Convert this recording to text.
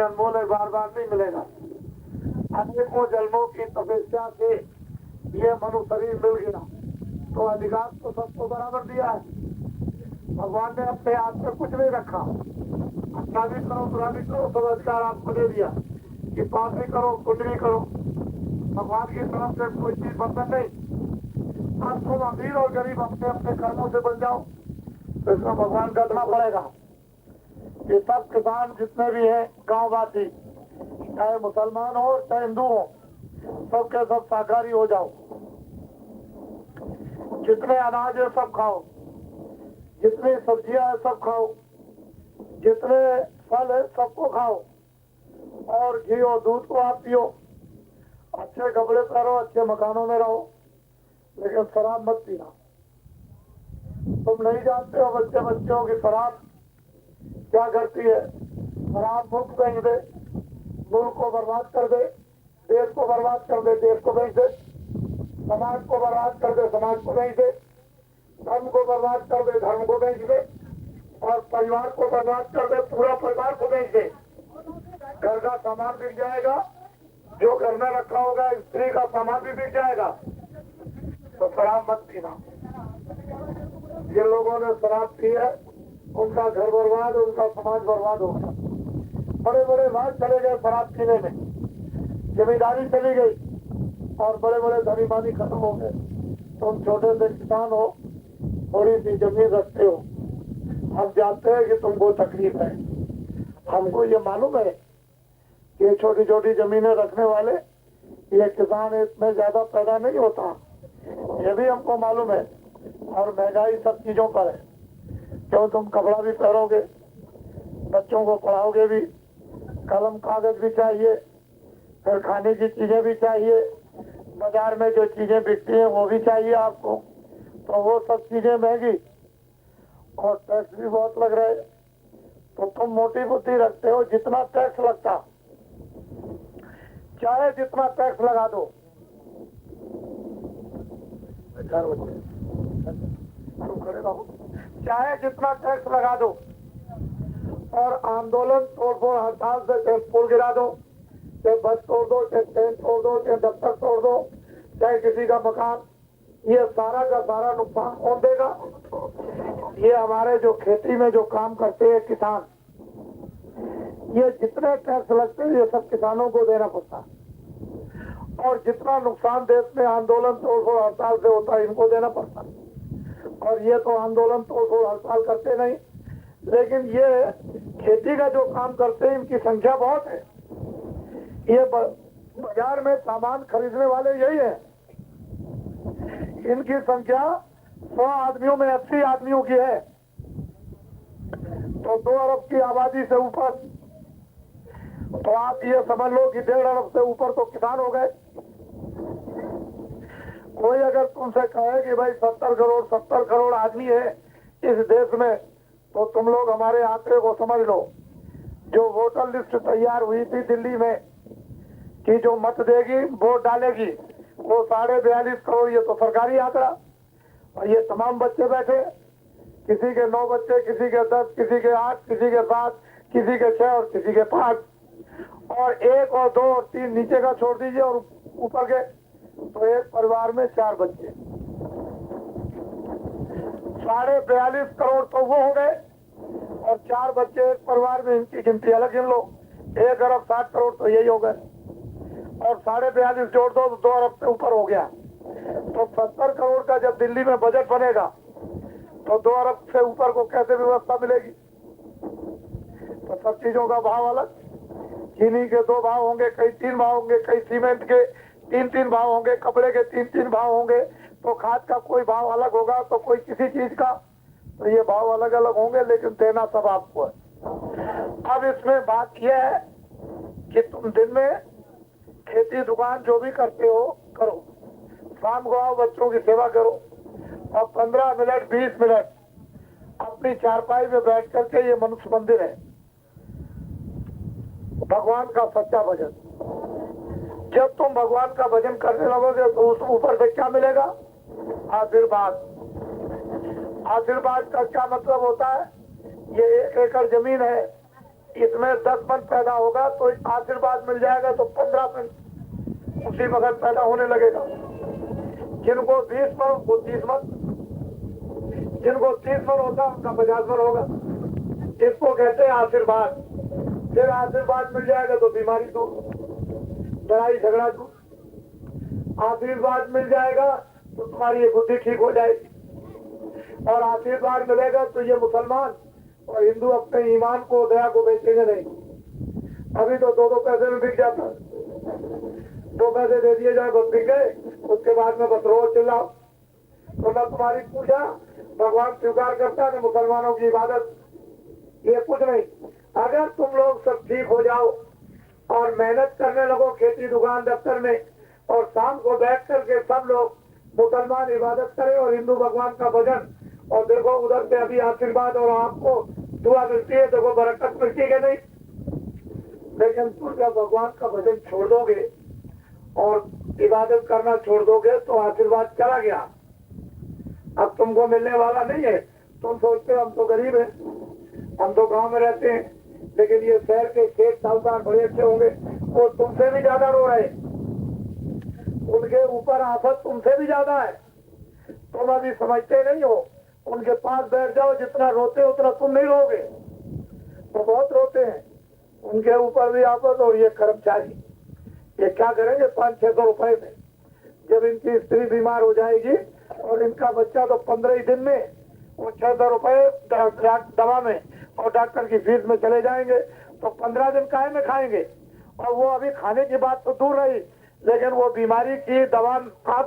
अनमोल है, बार बार नहीं मिलेगा। अनेकों जन्मों की तपस्या से ये मनुष्य शरीर मिल गया, तो अधिकार तो सबको बराबर दिया है। भगवान ने अपने हाथ में कुछ नहीं रखा, अच्छा भी करो बुरा भी करो, सब अधिकार आपको दे दिया कि पाप भी करो कुछ भी करो। भगवान की तरफ से कोई चीज बंधन नहीं। आप तुम अमीर और गरीब अपने अपने कर्मों से बन जाओ, तो इसमें भगवान का करना पड़ेगा। ये सब किसान जितने भी हैं गांववासी, चाहे मुसलमान हो चाहे हिंदू हो, सबके सब शाकाहारी हो जाओ। जितने अनाज है सब खाओ, जितनी सब्जियां है सब खाओ, जितने फल है सबको खाओ, और घी और दूध को आप पियो। अच्छे कपड़े पहनो, अच्छे मकानों में रहो, लेकिन शराब मत पीना। तुम नहीं जानते हो बच्चों की शराब क्या करती है। शराब मुल्क बेच दे, मुल्क को बर्बाद कर दे, देश को बर्बाद कर दे, देश को बेच दे, समाज को बर्बाद कर दे, समाज को बेच दे, धर्म को बर्बाद कर दे, धर्म को बेच दे, और परिवार को बर्बाद कर दे, पूरा परिवार को बेच दे। घर का सामान बिक जाएगा, जो घर में रखा होगा स्त्री का सामान भी बिक जाएगा। तो शराब मत पीना। जिन लोगों ने शराब पी है उनका घर बर्बाद, उनका समाज बर्बाद होगा। बड़े बड़े भाग चले गए शराब पीने में, जमींदारी चली गई और बड़े बड़े धनीमानी खत्म हो गए। तुम छोटे से किसान हो, थोड़ी सी जमीन रखते हो, हम जानते हैं कि तुमको तकलीफ है। हमको ये मालूम है कि छोटी छोटी जमीनें रखने वाले ये किसान इसमें ज्यादा पैदा नहीं होता, ये भी हमको मालूम है। और महंगाई सब चीजों पर है, क्यों तुम कपड़ा भी पहनोगे, बच्चों को पढ़ाओगे भी, कलम कागज भी चाहिए, फिर खाने की चीजें भी चाहिए, बाजार में जो चीजें बिकती हैं वो भी चाहिए आपको, तो वो सब चीजें महंगी, और टैक्स भी बहुत लग रहे। तो तुम मोटी बुद्धि रखते हो, जितना टैक्स लगता चाहे जितना टैक्स लगा दो, खड़े रहो, चाहे जितना टैक्स लगा दो, और आंदोलन तोड़फोड़ हड़ताल से पुल गिरा दो, चाहे बस तोड़ दो, चाहे ट्रेन तोड़ दो, चाहे दफ्तर तोड़ दो, चाहे किसी का मकान, ये सारा का सारा नुकसान कौन देगा? ये हमारे जो खेती में जो काम करते हैं किसान, ये जितने टैक्स लगते हैं ये सब किसानों को देना पड़ता है, और जितना नुकसान देश में आंदोलन तोड़फोड़ हड़ताल से होता है इनको देना पड़ता है। और ये तो आंदोलन तोड़फोड़ हड़ताल करते नहीं, लेकिन ये खेती का जो काम करते हैं इनकी संख्या बहुत है। ये बाजार में सामान खरीदने वाले यही है, इनकी संख्या 100 आदमियों में 80 आदमियों की है, तो 2 अरब की आबादी से ऊपर, तो आप ये समझ लो कि 1.5 अरब से ऊपर तो किसान हो गए। कोई अगर तुमसे कहे कि भाई 70 करोड़ आदमी है इस देश में, तो तुम लोग हमारे आंकड़े को समझ लो। जो वोटर लिस्ट तैयार हुई थी दिल्ली में कि जो मत देगी वोट डालेगी, वो 42.5 करोड़, ये तो सरकारी आंकड़ा। और ये तमाम बच्चे बैठे, किसी के 9 बच्चे, किसी के 10, किसी के 8, किसी के 7, किसी के 6 और किसी के 5, और 1 और 2 और 3 नीचे का छोड़ दीजिए और ऊपर के, तो एक परिवार में 4 बच्चे, 42.5 करोड़ तो वो हो गए, और 4 बच्चे एक परिवार में, इनकी गिनती अलग गिन लो, 1 अरब 60 करोड़ तो यही हो गए, और 42.5 जोड़ दो तो 2 अरब से ऊपर हो गया। तो 70 करोड़ का जब दिल्ली में बजट बनेगा तो 2 अरब से ऊपर को कैसे व्यवस्था मिलेगी? तो सब चीजों का भाव अलग, चीनी के 2 भाव होंगे, कई 3 भाव होंगे, कई सीमेंट के 3 भाव होंगे, कपड़े के 3 भाव होंगे, तो खाद का कोई भाव अलग होगा, तो कोई किसी चीज का, तो ये भाव अलग अलग होंगे, लेकिन देना सब आपको है। अब इसमें बात यह है कि तुम दिन में खेती दुकान जो भी करते हो करो, शाम को आओ बच्चों की सेवा करो, और 15 मिनट 20 मिनट अपनी चारपाई में बैठ करके, ये मनुष्य मंदिर है, भगवान का सच्चा भजन। जब तुम भगवान का भजन करने लगोगे तो उस ऊपर से क्या मिलेगा? आशीर्वाद। आशीर्वाद का क्या मतलब होता है? ये 1 एकड़ जमीन है, इसमें 10 मन पैदा होगा तो आशीर्वाद मिल जाएगा तो 15 मन उसी वक्त पैदा होने लगेगा। जिनको 20 मन वो 30 मन, जिनको 30 मन होगा उनका 50 मन होगा। इसको कहते हैं आशीर्वाद। फिर आशीर्वाद मिल जाएगा तो बीमारी दूर, लड़ाई झगड़ा दूर। आशीर्वाद मिल जाएगा तो तुम्हारी ये बुद्धि ठीक हो जाएगी। और आशीर्वाद मिलेगा तो ये मुसलमान और हिंदू अपने ईमान को, दया को बेचेंगे नहीं। अभी तो 2-2 पैसे में बिक जाता है। 2 पैसे दे दिए जाए बस बिक गए, उसके बाद में बस रोज चिल्लाओ। तो न तुम्हारी पूजा भगवान स्वीकार करता है, मुसलमानों की इबादत, ये कुछ नहीं। अगर तुम लोग सब ठीक हो जाओ और मेहनत करने लगो खेती, दुकान, दफ्तर में, और शाम को बैठ करके सब लोग मुसलमान इबादत करें और हिंदू भगवान का भजन, और देखो उधर से अभी आशीर्वाद और आपको दुआ मिलती है, देखो बरकत मिलती है नहीं। लेकिन तुम जब भगवान का भजन छोड़ दोगे और इबादत करना छोड़ दोगे तो आशीर्वाद चला गया, अब तुमको मिलने वाला नहीं है। तुम सोचते हो हम तो गरीब हैं, हम तो गांव में रहते हैं, लेकिन ये शहर के सेठ साहूकार बड़े अच्छे होंगे, वो तुमसे भी ज्यादा रो रहे, उनके ऊपर आफत तुमसे भी ज्यादा है। तुम अभी समझते नहीं हो। उनके पास बैठ जाओ, जितना रोते हो उतना तुम नहीं रोगे, वो बहुत रोते हैं, उनके ऊपर भी आफत। और ये कर्मचारी ये क्या करेंगे 500-600 रुपए में? जब इनकी स्त्री बीमार हो जाएगी और इनका बच्चा, तो 15 ही दिन में वो 600 रुपए दवा में और डॉक्टर की फीस में चले जाएंगे। तो 15 दिन काहे में खाएंगे? और वो अभी खाने की बात तो दूर रही, लेकिन वो बीमारी की दवा आप